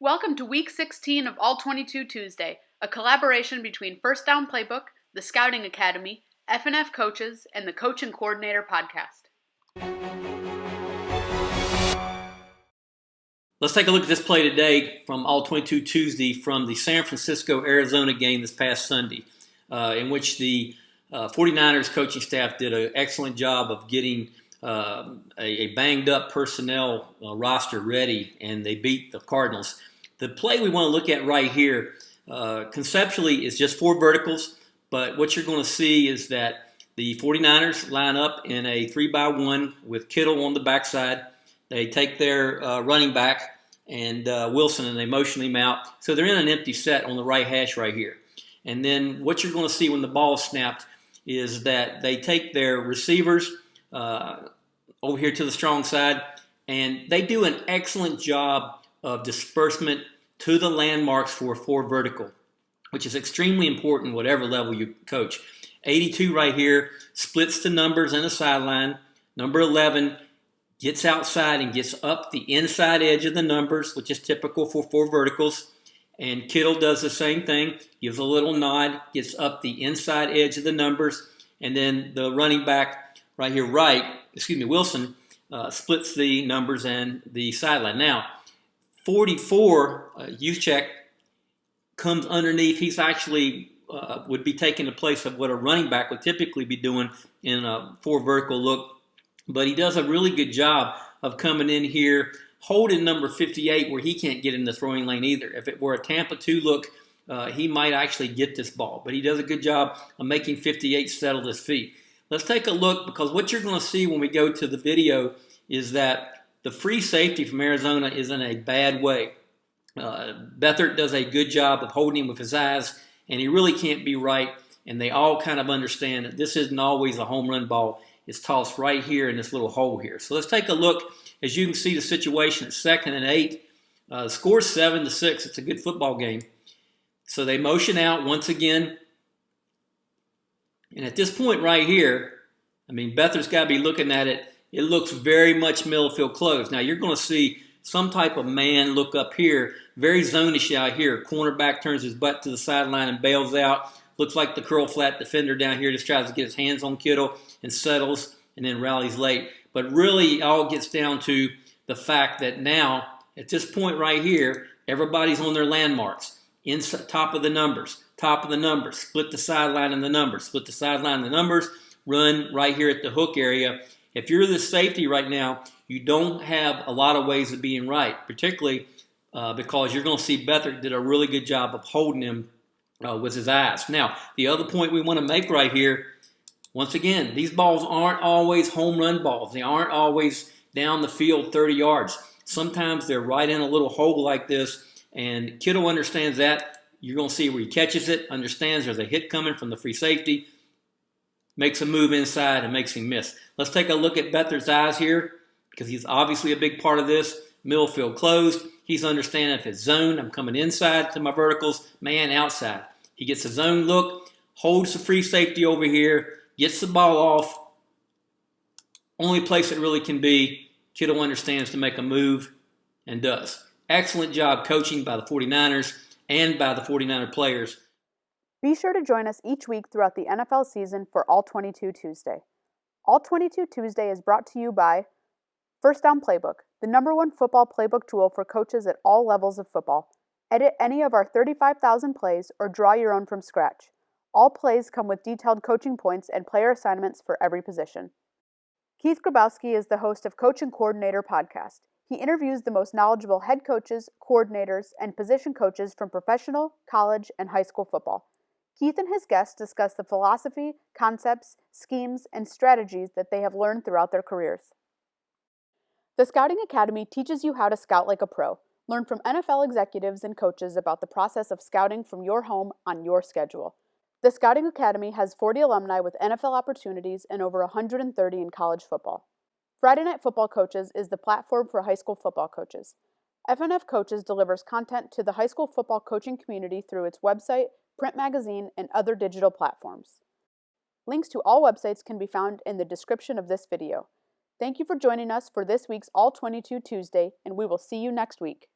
Welcome to Week 16 of All 22 Tuesday, a collaboration between FirstDown PlayBook, the Scouting Academy, F&F Coaches, and the Coach and Coordinator podcast. Let's take a look at this play today from All 22 Tuesday from the San Francisco-Arizona game this past Sunday, in which the 49ers coaching staff did an excellent job of getting a banged-up personnel roster ready, and they beat the Cardinals. The play we want to look at right here, conceptually, is just 4 verticals, but what you're going to see is that the 49ers line up in a 3-by-1 with Kittle on the backside. They take their running back and Wilson, and they motion him out. So they're in an empty set on the right hash right here. And then what you're going to see when the ball is snapped is that they take their receivers over here to the strong side, and they do an excellent job of disbursement to the landmarks for a 4 vertical, which is extremely important whatever level you coach. 82 right here splits the numbers in the sideline. Number 11 gets outside and gets up the inside edge of the numbers, which is typical for 4 verticals. And Kittle does the same thing, gives a little nod, gets up the inside edge of the numbers, and then the running back right here, Wilson, splits the numbers and the sideline. Now, 44, Juszczyk, comes underneath. He's actually would be taking the place of what a running back would typically be doing in a 4 vertical look. But he does a really good job of coming in here, holding number 58 where he can't get in the throwing lane either. If it were a Tampa 2 look, he might actually get this ball. But he does a good job of making 58 settle his feet. Let's take a look, because what you're going to see when we go to the video is that the free safety from Arizona is in a bad way. Beathard does a good job of holding him with his eyes, and he really can't be right. And they all kind of understand that this isn't always a home run ball. It's tossed right here in this little hole here. So let's take a look. As you can see, the situation is 2nd and 8. The score's 7-6. It's a good football game. So they motion out once again. And at this point right here, Beathard's got to be looking at it. It looks very much middle field closed. Now you're going to see some type of man look up here, very zonish out here. Cornerback turns his butt to the sideline and bails out. Looks like the curl flat defender down here just tries to get his hands on Kittle and settles and then rallies late. But really, it all gets down to the fact that now, at this point right here, everybody's on their landmarks. Top of the numbers, split the sideline and the numbers, split the sideline and the numbers, run right here at the hook area. If you're the safety right now, you don't have a lot of ways of being right, particularly because you're going to see Beathard did a really good job of holding him with his eyes. Now, the other point we want to make right here, once again, these balls aren't always home run balls. They aren't always down the field 30 yards. Sometimes they're right in a little hole like this, and Kittle understands that. You're going to see where he catches it, understands there's a hit coming from the free safety, makes a move inside and makes him miss. Let's take a look at Beathard's eyes here, because he's obviously a big part of this. Middle field closed. He's understanding if it's zone, I'm coming inside to my verticals, man outside. He gets a zone look, holds the free safety over here, gets the ball off. Only place it really can be. Kittle understands to make a move and does. Excellent job coaching by the 49ers and by the 49er players. Be sure to join us each week throughout the NFL season for All 22 Tuesday. All 22 Tuesday is brought to you by FirstDown PlayBook, the #1 football playbook tool for coaches at all levels of football. Edit any of our 35,000 plays or draw your own from scratch. All plays come with detailed coaching points and player assignments for every position. Keith Grabowski is the host of Coach and Coordinator podcast. He interviews the most knowledgeable head coaches, coordinators, and position coaches from professional, college, and high school football. Keith and his guests discuss the philosophy, concepts, schemes, and strategies that they have learned throughout their careers. The Scouting Academy teaches you how to scout like a pro. Learn from NFL executives and coaches about the process of scouting from your home on your schedule. The Scouting Academy has 40 alumni with NFL opportunities and over 130 in college football. Friday Night Football Coaches is the platform for high school football coaches. F&F Coaches delivers content to the high school football coaching community through its website, print magazine, and other digital platforms. Links to all websites can be found in the description of this video. Thank you for joining us for this week's All 22 Tuesday, and we will see you next week.